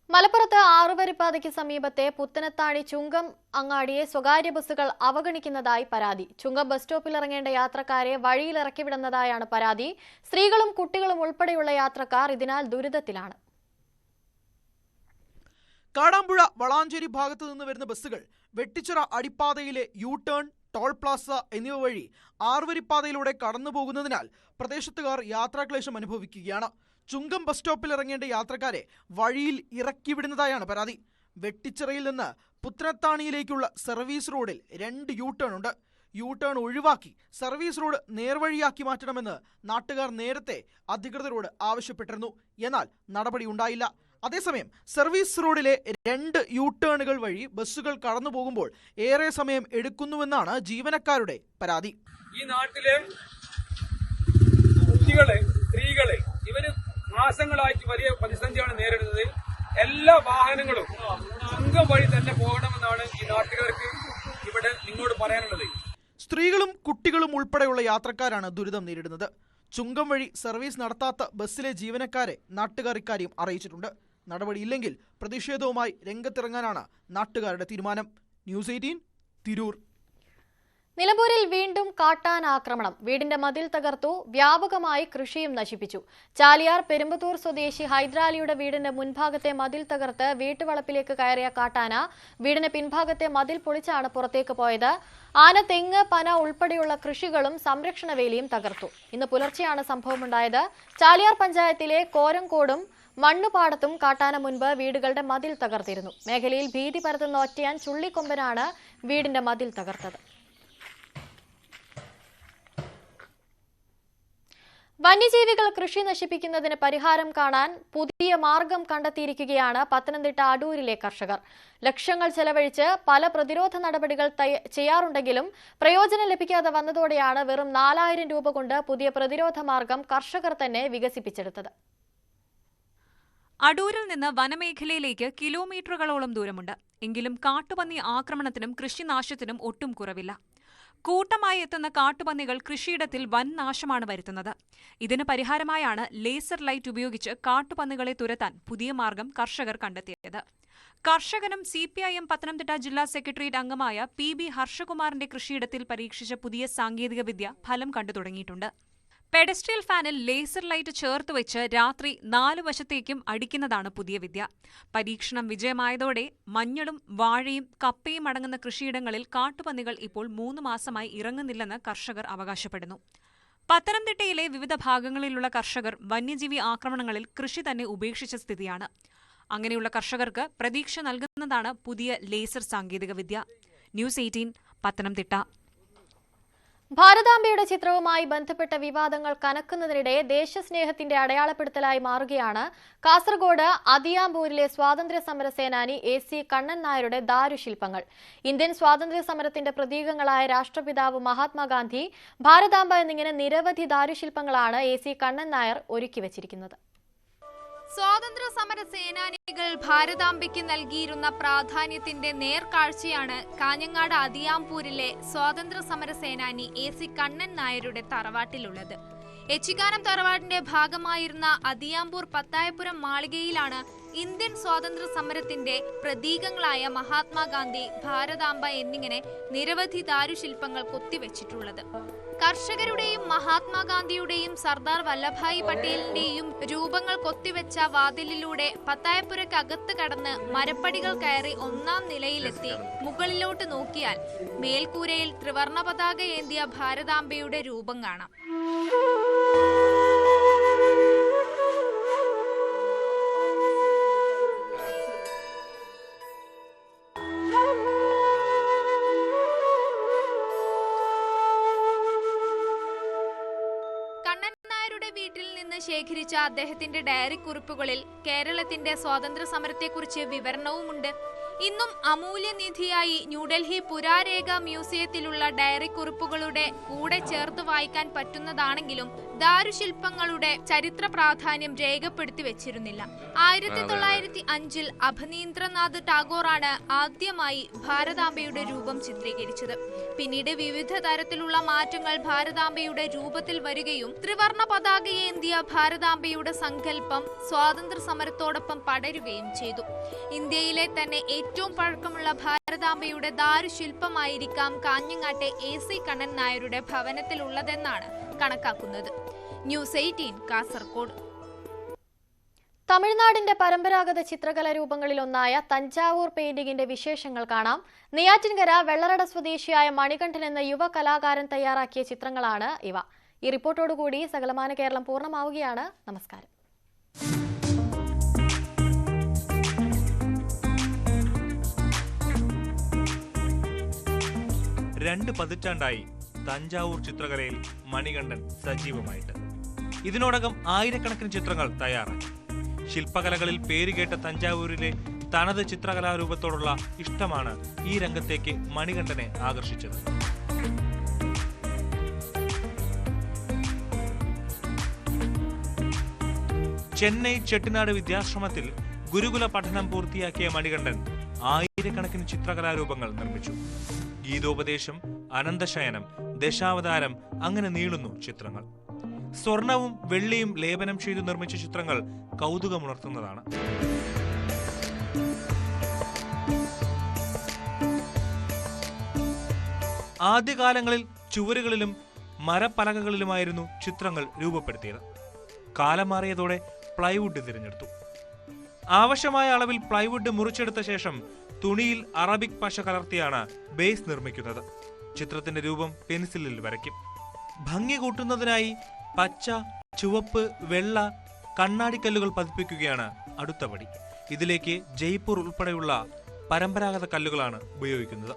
മലപ്പുറത്ത് ആറുവരിപ്പാതയ്ക്ക് സമീപത്തെ പുത്തനത്താണി ചുങ്കം അങ്ങാടിയെ സ്വകാര്യ ബസ്സുകൾ അവഗണിക്കുന്നതായി പരാതി. ചുങ്കം ബസ് സ്റ്റോപ്പിൽ ഇറങ്ങേണ്ട യാത്രക്കാരെ വഴിയിലിറക്കി വിടുന്നതായാണ് പരാതി. സ്ത്രീകളും കുട്ടികളും ഉൾപ്പെടെയുള്ള യാത്രക്കാർ ഇതിനാൽ ദുരിതത്തിലാണ്. കാടാമ്പുഴ വളാഞ്ചേരി ഭാഗത്തു നിന്ന് വരുന്ന ബസ്സുകൾ വെട്ടിച്ചിറ അടിപ്പാതയിലെ യു ടേൺ, ടോൾ പ്ലാസ എന്നിവ വഴി ആറുവരിപ്പാതയിലൂടെ കടന്നു പോകുന്നതിനാൽ പ്രദേശത്തുകാർ യാത്രാക്ലേശം അനുഭവിക്കുകയാണ്. ചുങ്കം ബസ് സ്റ്റോപ്പിൽ ഇറങ്ങേണ്ട യാത്രക്കാരെ വഴിയിൽ ഇറക്കിവിടുന്നതായാണ് പരാതി. വെട്ടിച്ചിറയിൽ നിന്ന് പുത്തനത്താണിയിലേക്കുള്ള സർവീസ് റോഡിൽ 2 യു ടേൺ ഉണ്ട്. യു ടേൺ ഒഴിവാക്കി സർവീസ് റോഡ് നേർവഴിയാക്കി മാറ്റണമെന്ന് നാട്ടുകാർ നേരത്തെ അധികൃതരോട് ആവശ്യപ്പെട്ടിരുന്നു. എന്നാൽ നടപടി ഉണ്ടായില്ല. അതേസമയം സർവീസ് റോഡിലെ 2 യു ടേണുകൾ വഴി ബസ്സുകൾ കടന്നു പോകുമ്പോൾ ഏറെ സമയം എടുക്കുന്നുവെന്നാണ് ജീവനക്കാരുടെ പരാതി. ഈ നാട്ടിലെ കുട്ടികളെ, സ്ത്രീകളെ ഇവര് മാസങ്ങളായിട്ട് വലിയ പ്രതിസന്ധിയാണ് നേരിടുന്നത്. എല്ലാ വാഹനങ്ങളും ചുങ്കം വഴി തന്നെ പോകണമെന്നാണ് ഈ നാട്ടുകാർക്ക് ഇവിടെ നിങ്ങളോട് പറയാനുള്ളത്. സ്ത്രീകളും കുട്ടികളും ഉൾപ്പെടെയുള്ള യാത്രക്കാരാണ് ദുരിതം നേരിടുന്നത്. ചുങ്കം വഴി സർവീസ് നടത്താത്ത ബസ്സിലെ ജീവനക്കാരെ നാട്ടുകാർ ഇക്കാര്യം അറിയിച്ചിട്ടുണ്ട്. നടപടിയില്ലെങ്കിൽ പ്രതിഷേധവുമായി രംഗത്തിറങ്ങാനാണ് നാട്ടുകാരുടെ തീരുമാനം. ന്യൂസ് 18 തിരൂർ. നിലമ്പൂരിൽ വീണ്ടും കാട്ടാന ആക്രമണം. വീടിന്റെ മതിൽ തകർത്തു. വ്യാപകമായി കൃഷിയും നശിപ്പിച്ചു. ചാലിയാർ പെരുമ്പത്തൂർ സ്വദേശി ഹൈദരാലിയുടെ വീടിന്റെ മുൻഭാഗത്തെ മതിൽ തകർത്ത് വീട്ടുവളപ്പിലേക്ക് കയറിയ കാട്ടാന വീടിന്റെ പിൻഭാഗത്തെ മതിൽ പൊളിച്ചാണ് പുറത്തേക്ക് പോയത്. ആന തെങ്ങ്, പന ഉൾപ്പെടെയുള്ള കൃഷികളും സംരക്ഷണ വേലിയും തകർത്തു. ഇന്ന് പുലർച്ചെയാണ് സംഭവമുണ്ടായത്. ചാലിയാർ പഞ്ചായത്തിലെ കോരങ്കോടും മണ്ണുപാടത്തും കാട്ടാന മുൻപ് വീടുകളുടെ മതിൽ തകർത്തിരുന്നു. മേഖലയിൽ ഭീതി പരത്തുന്ന ഒറ്റയാൻ ചുള്ളിക്കൊമ്പനാണ് വീടിന്റെ മതിൽ തകർത്തത്. വന്യജീവികൾ കൃഷി നശിപ്പിക്കുന്നതിന് പരിഹാരം കാണാൻ പുതിയ മാർഗം കണ്ടെത്തിയിരിക്കുകയാണ് പത്തനംതിട്ട അടൂരിലെ കർഷകർ. ലക്ഷങ്ങൾ ചെലവഴിച്ച് പല പ്രതിരോധ നടപടികൾ ചെയ്യാറുണ്ടെങ്കിലും പ്രയോജനം ലഭിക്കാതെ വന്നതോടെയാണ് വെറും 4000 രൂപ കൊണ്ട് പുതിയ പ്രതിരോധ മാർഗം കർഷകർ തന്നെ വികസിപ്പിച്ചെടുത്തത്. അടൂരിൽ നിന്ന് വനമേഖലയിലേക്ക് കിലോമീറ്ററുകളോളം ദൂരമുണ്ട്. എങ്കിലും കാട്ടുപന്നി ആക്രമണത്തിനും കൃഷിനാശത്തിനും ഒട്ടും കുറവില്ല. കൂട്ടമായി എത്തുന്ന കാട്ടുപന്നികൾ കൃഷിയിടത്തിൽ വൻ നാശമാണ് വരുത്തുന്നത്. ഇതിന് പരിഹാരമായാണ് ലേസർ ലൈറ്റ് ഉപയോഗിച്ച് കാട്ടുപന്നികളെ തുരത്താൻ പുതിയ മാർഗം കർഷകർ കണ്ടെത്തിയത്. കർഷകനും CPIM പത്തനംതിട്ട ജില്ലാ സെക്രട്ടേറിയറ്റ് അംഗമായ PB ഹർഷകുമാറിന്റെ കൃഷിയിടത്തിൽ പരീക്ഷിച്ച പുതിയ സാങ്കേതികവിദ്യ ഫലം കണ്ടു തുടങ്ങിയിട്ടുണ്ട്. പെഡസ്ട്രിയൽ ഫാനിൽ ലേസർ ലൈറ്റ് ചേർത്തുവെച്ച് രാത്രി 4 വശത്തേക്കും അടിക്കുന്നതാണ് പുതിയ വിദ്യ. പരീക്ഷണം വിജയമായതോടെ മഞ്ഞളും വാഴയും കപ്പയും അടങ്ങുന്ന കൃഷിയിടങ്ങളിൽ കാട്ടുപന്നികൾ ഇപ്പോൾ 3 മാസമായി ഇറങ്ങുന്നില്ലെന്ന് കർഷകർ അവകാശപ്പെടുന്നു. പത്തനംതിട്ടയിലെ വിവിധ ഭാഗങ്ങളിലുള്ള കർഷകർ വന്യജീവി ആക്രമണങ്ങളിൽ കൃഷി തന്നെ ഉപേക്ഷിച്ച സ്ഥിതിയാണ്. അങ്ങനെയുള്ള കർഷകർക്ക് പ്രതീക്ഷ നൽകുന്നതാണ് പുതിയ ലേസർ സാങ്കേതികവിദ്യ. ന്യൂസ് 18 പത്തനംതിട്ട. ഭാരതാംബയുടെ ചിത്രവുമായി ബന്ധപ്പെട്ട വിവാദങ്ങൾ കനക്കുന്നതിനിടെ ദേശസ്നേഹത്തിന്റെ അടയാളപ്പെടുത്തലായി മാറുകയാണ് കാസർഗോഡ് അതിയാമ്പൂരിലെ സ്വാതന്ത്ര്യ സമര സേനാനി AC കണ്ണൻ നായരുടെ ദാരുശില്പങ്ങൾ. ഇന്ത്യൻ സ്വാതന്ത്ര്യ സമരത്തിന്റെ പ്രതീകങ്ങളായ രാഷ്ട്രപിതാവ് മഹാത്മാഗാന്ധി, ഭാരതാംബ എന്നിങ്ങനെ നിരവധി ദാരുശില്പങ്ങളാണ് AC കണ്ണൻ നായർ ഒരുക്കിവച്ചിരിക്കുന്നത്. സ്വാതന്ത്ര്യ സമര സേനാനികൾ ഭാരതാംബയ്ക്ക് നൽകിയിരുന്ന പ്രാധാന്യത്തിന്റെ നേർക്കാഴ്ചയാണ് കാഞ്ഞങ്ങാട് അതിയാമ്പൂരിലെ സ്വാതന്ത്ര്യ സമര സേനാനി AC കണ്ണൻ നായരുടെ തറവാട്ടിലുള്ളത്. എച്ചിക്കാനം തറവാടിന്റെ ഭാഗമായിരുന്ന അതിയാമ്പൂർ പത്തായപുരം മാളികയിലാണ് ഇന്ത്യൻ സ്വാതന്ത്ര്യ സമരത്തിന്റെ പ്രതീകങ്ങളായ മഹാത്മാഗാന്ധി, ഭാരതാംബ എന്നിങ്ങനെ നിരവധി ദാരുശില്പങ്ങൾ കൊത്തിവെച്ചിട്ടുള്ളത്. കർഷകരുടെയും മഹാത്മാഗാന്ധിയുടെയും സർദാർ വല്ലഭായി പട്ടേലിന്റെയും രൂപങ്ങൾ കൊത്തിവെച്ച വാതിലിലൂടെ പത്തായപ്പുരക്കകത്ത് കടന്ന് മരപ്പടികൾ കയറി 1ാം നിലയിലെത്തി മുകളിലോട്ട് നോക്കിയാൽ മേൽക്കൂരയിൽ ത്രിവർണ പതാക ഏന്തിയ ഭാരതാംബയുടെ രൂപം കാണാം. വീട്ടിൽ നിന്ന് ശേഖരിച്ച അദ്ദേഹത്തിന്റെ ഡയറി കുറിപ്പുകളിൽ കേരളത്തിന്റെ സ്വാതന്ത്ര്യ സമരത്തെക്കുറിച്ച് വിവരണവുമുണ്ട്. ഇന്നും അമൂല്യനിധിയായി ന്യൂഡൽഹി പുരാരേഖ മ്യൂസിയത്തിലുള്ള ഡയറി കുറിപ്പുകളുടെ കൂടെ ചേർത്ത് വായിക്കാൻ പറ്റുന്നതാണെങ്കിലും ദാരുശില്പങ്ങളുടെ ചരിത്ര പ്രാധാന്യം രേഖപ്പെടുത്തി വെച്ചിരുന്നില്ല. 1905 അഭിനീന്ദ്രനാഥ് ടാഗോറാണ് ആദ്യമായി ഭാരതാംബയുടെ രൂപം ചിത്രീകരിച്ചത്. പിന്നീട് വിവിധ തരത്തിലുള്ള മാറ്റങ്ങൾ ഭാരതാംബയുടെ രൂപത്തിൽ വരികയും ത്രിവർണ പതാകയേന്തിയ ഭാരതാംബയുടെ സങ്കല്പം സ്വാതന്ത്ര്യ സമരത്തോടൊപ്പം പടരുകയും ചെയ്തു. ഇന്ത്യയിലെ തന്നെ ഏറ്റവും പഴക്കമുള്ള ഭാരതാംബയുടെ ദാരുശില്പമായിരിക്കാം കാഞ്ഞങ്ങാട്ടെ AC കണ്ണൻ നായരുടെ ഭവനത്തിലുള്ളതെന്നാണ് കണക്കാക്കുന്നത്. ന്യൂസ് 18 കാസർഗോഡ്. തമിഴ്നാടിന്റെ പരമ്പരാഗത ചിത്രകലാരൂപങ്ങളിലൊന്നായ തഞ്ചാവൂർ പെയിന്റിംഗിന്റെ വിശേഷങ്ങൾ കാണാം. നെയ്യാറ്റിൻകര വെള്ളറട സ്വദേശിയായ മണികണ്ഠൻ എന്ന യുവ കലാകാരൻ തയ്യാറാക്കിയ ചിത്രങ്ങളാണ് ഇവ. ഈ റിപ്പോർട്ടോടുകൂടി സകലമാന കേരളം പൂർണ്ണമാവുകയാണ്. നമസ്കാരം. 2 പതിറ്റാണ്ടായി തഞ്ചാവൂർ ചിത്രകലയിൽ മണികണ്ഠൻ സജീവമായിട്ട്. ഇതിനോടകം ആയിരക്കണക്കിന് ചിത്രങ്ങൾ തയ്യാറാക്കി. ശില്പകലകളിൽ പേരുകേട്ട തഞ്ചാവൂരിലെ തനത് ചിത്രകലാരൂപത്തോടുള്ള ഇഷ്ടമാണ് ഈ രംഗത്തേക്ക് മണികണ്ഠനെ ആകർഷിച്ചത്. ചെന്നൈ ചെട്ടിനാട് വിദ്യാശ്രമത്തിൽ ഗുരുകുല പഠനം പൂർത്തിയാക്കിയ മണികണ്ഠൻ ആയിരക്കണക്കിന് ചിത്രകലാരൂപങ്ങൾ നിർമ്മിച്ചു. ഗീതോപദേശം, അനന്തശയനം, ദശാവതാരം, അങ്ങനെ നീളുന്നു ചിത്രങ്ങൾ. സ്വർണവും വെള്ളിയും ലേപനം ചെയ്തു നിർമ്മിച്ച ചിത്രങ്ങൾ കൗതുകമുണർത്തുന്നതാണ്. ആദ്യകാലങ്ങളിൽ ചുവരുകളിലും മരപ്പലകകളിലുമായിരുന്നു ചിത്രങ്ങൾ രൂപപ്പെടുത്തിയത്. കാലം മാറിയതോടെ പ്ലൈവുഡ് തിരഞ്ഞെടുത്തു. ആവശ്യമായ അളവിൽ പ്ലൈവുഡ് മുറിച്ചെടുത്ത ശേഷം തുണിയിൽ അറബിക് പശ കലർത്തിയാണ് ബേസ് നിർമ്മിക്കുന്നത്. ചിത്രത്തിന്റെ രൂപം പെൻസിലിൽ വരയ്ക്കും. ഭംഗി കൂട്ടുന്നതിനായി പച്ച, ചുവപ്പ്, വെള്ള കണ്ണാടിക്കല്ലുകൾ പതിപ്പിക്കുകയാണ് അടുത്ത പടി. ഇതിലേക്ക് ജയ്പൂർ ഉൾപ്പെടെയുള്ള പരമ്പരാഗത കല്ലുകളാണ് ഉപയോഗിക്കുന്നത്.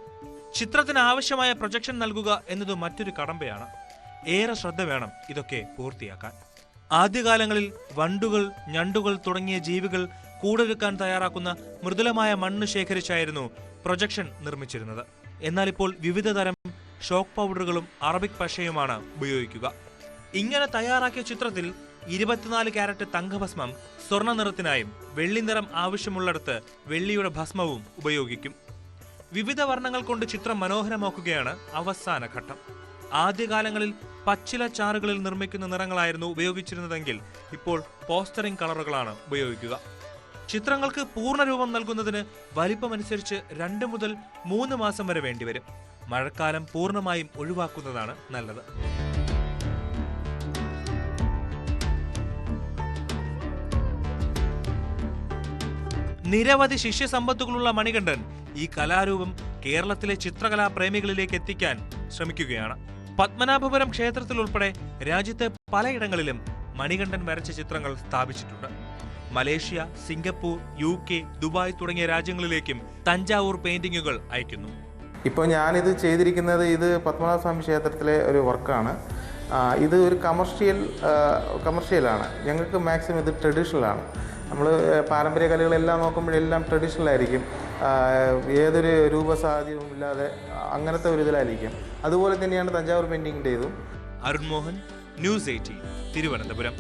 ചിത്രത്തിന് ആവശ്യമായ പ്രൊജക്ഷൻ നൽകുക എന്നത് മറ്റൊരു കടമ്പയാണ്. ഏറെ ശ്രദ്ധ വേണം ഇതൊക്കെ പൂർത്തിയാക്കാൻ. ആദ്യകാലങ്ങളിൽ വണ്ടുകൾ, ഞണ്ടുകൾ തുടങ്ങിയ ജീവികൾ കൂടൊരുക്കാൻ തയ്യാറാക്കുന്ന മൃദുലമായ മണ്ണ് ശേഖരിച്ചായിരുന്നു പ്രൊജക്ഷൻ നിർമ്മിച്ചിരുന്നത്. എന്നാൽ ഇപ്പോൾ വിവിധ തരം ഷോക്ക് പൗഡറുകളും അറബിക് പശയുമാണ് ഉപയോഗിക്കുക. ഇങ്ങനെ തയ്യാറാക്കിയ ചിത്രത്തിൽ 24 കാരറ്റ് തങ്കഭസ്മം സ്വർണ്ണ നിറത്തിനായും വെള്ളി നിറം ആവശ്യമുള്ളിടത്ത് വെള്ളിയുടെ ഭസ്മവും ഉപയോഗിക്കും. വിവിധ വർണ്ണങ്ങൾ കൊണ്ട് ചിത്രം മനോഹരമാക്കുകയാണ് അവസാന ഘട്ടം. ആദ്യകാലങ്ങളിൽ പച്ചില ചാറുകളിൽ നിർമ്മിക്കുന്ന നിറങ്ങളായിരുന്നു ഉപയോഗിച്ചിരുന്നതെങ്കിൽ ഇപ്പോൾ പോസ്റ്ററിംഗ് കളറുകളാണ് ഉപയോഗിക്കുക. ചിത്രങ്ങൾക്ക് പൂർണ്ണരൂപം നൽകുന്നതിന് വലിപ്പമനുസരിച്ച് 2 മുതൽ 3 മാസം വരെ വേണ്ടിവരും. മഴക്കാലം പൂർണ്ണമായും ഒഴിവാക്കുന്നതാണ് നല്ലത്. നിരവധി ശിഷ്യസമ്പത്തുകളുള്ള മണികണ്ഠൻ ഈ കലാരൂപം കേരളത്തിലെ ചിത്രകലാ പ്രേമികളിലേക്ക് എത്തിക്കാൻ ശ്രമിക്കുകയാണ്. പത്മനാഭപുരം ക്ഷേത്രത്തിൽ ഉൾപ്പെടെ രാജ്യത്തെ പലയിടങ്ങളിലും മണികണ്ഠൻ വരച്ച ചിത്രങ്ങൾ സ്ഥാപിച്ചിട്ടുണ്ട്. മലേഷ്യ, സിംഗപ്പൂർ, UK, ദുബായ് തുടങ്ങിയ രാജ്യങ്ങളിലേക്കും തഞ്ചാവൂർ പെയിന്റിങ്ങുകൾ അയക്കുന്നു. ഇപ്പോൾ ഞാനിത് ചെയ്തിരിക്കുന്നത് ഇത് പത്മനാഭസ്വാമി ക്ഷേത്രത്തിലെ ഒരു വർക്കാണ്. ഇത് ഒരു കമർഷ്യലാണ്. ഞങ്ങൾക്ക് മാക്സിമം ഇത് ട്രഡീഷണലാണ്. നമ്മൾ പാരമ്പര്യ കലകളെല്ലാം നോക്കുമ്പോഴെല്ലാം ട്രഡീഷണൽ ആയിരിക്കും. ഏതൊരു രൂപസാധ്യവും ഇല്ലാതെ അങ്ങനത്തെ ഒരു ഇതിലായിരിക്കും. അതുപോലെ തന്നെയാണ് തഞ്ചാവൂർ പെയിന്റിങ്ങിൻ്റെതും. അരുൺ മോഹൻ, ന്യൂസ് 18, തിരുവനന്തപുരം.